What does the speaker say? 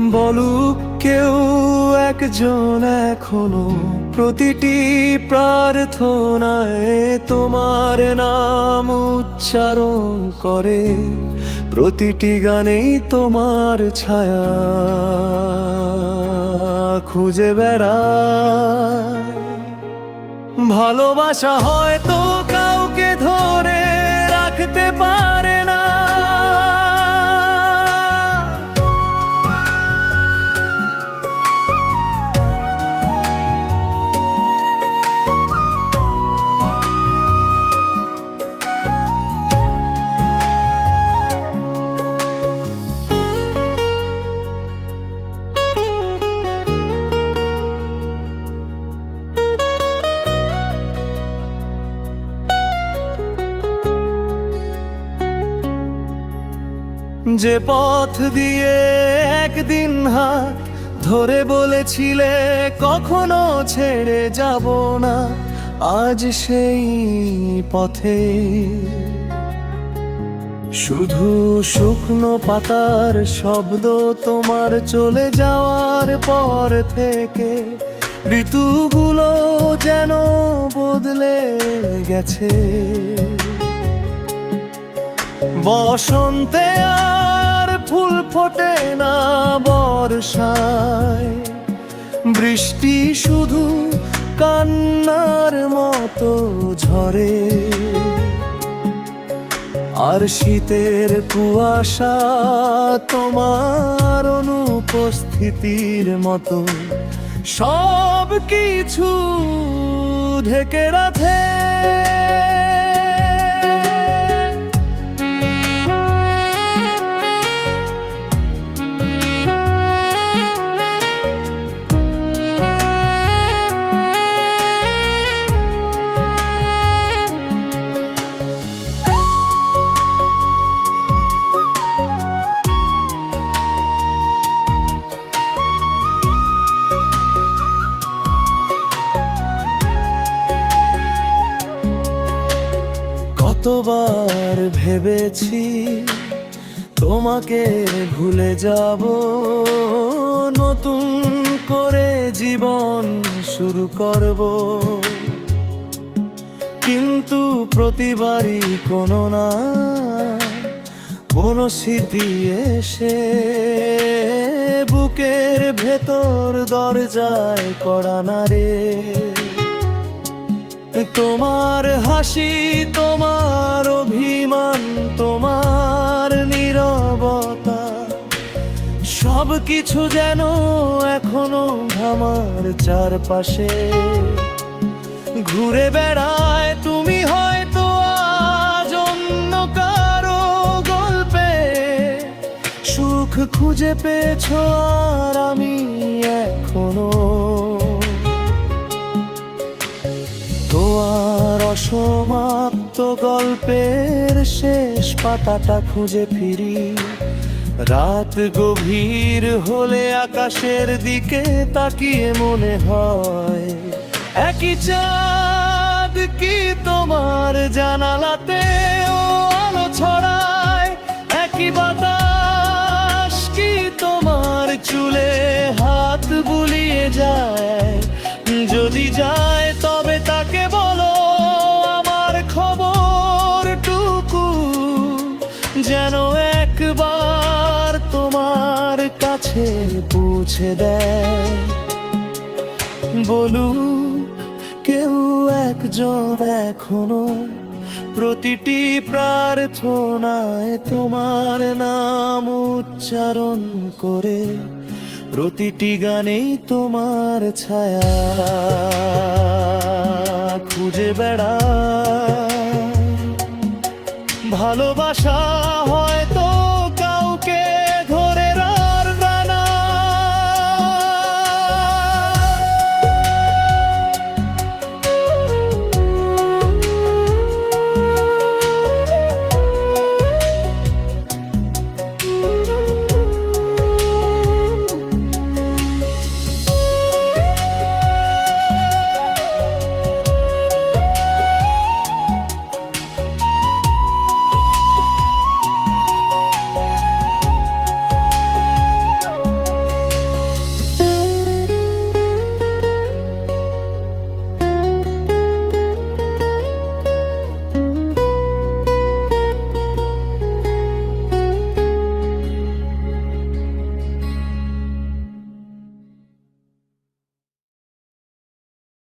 বলুক কেউ একজন এখনো, প্রতিটি প্রার্থনায় তোমার নাম উচ্চারণ করে, প্রতিটি গানেই তোমার ছায়া খুঁজে বেড়ায়। ভালোবাসা হয়তো কাউকে ধরে রাখতে পারে না, যে পথ দিয়ে একদিন হাত ধরে বলেছিলে কখনো ছেড়ে যাব না, আজ সেই পথে শুধু শুকনো পাতার শব্দ তোমার চলে যাওয়ার পর থেকে। ঋতুগুলো যেন বদলে গেছে, বসন্তে আর ফুল ফোটে না, বর্ষায় বৃষ্টি শুধু কান্নার মতো ঝরে, আর শীতের কুয়াশা তোমার অনুপস্থিতির মতো সব কিছু ঢেকে রাখে। কতবার ভেবেছি তোমাকে ভুলে যাব, নতুন করে জীবন শুরু করব, কিন্তু প্রতিবারই কোনো না কোনো স্মৃতি এসে বুকের ভেতর দরজায় কড়া নাড়ে। তোমার হাসি, তোমার অভিমান, তোমার নীরবতা, সব কিছু যেন এখনো আমার চারপাশে ঘুরে বেড়ায়। তুমি হয়তো আজ অন্য কারো গল্পে সুখ খুঁজে পেয়েছো, আর আমি এখনো তোমার অসমাপ্ত গল্পের শেষ পাতাটা খুঁজে ফিরি। রাত গভীর হলে আকাশের দিকে তাকিয়ে মনে হয় একই চাঁদ কি তোমার জানালাতে ও আলো ছড়ায়, একই বাতাস কি তোমার চুলে হাত বুলিয়ে যায়। যদি যায় তবে তাকে বলো আমার খবরটুকু যেন একবার তোমার কাছে পৌঁছে দেয়। বলুক কেউ একজন এখনো, প্রতিটি প্রার্থনায় তোমার নাম উচ্চারণ করে, প্রতিটি গানেই তোমার ছায়া খুঁজে বেড়ায়। ভালোবাসা হয়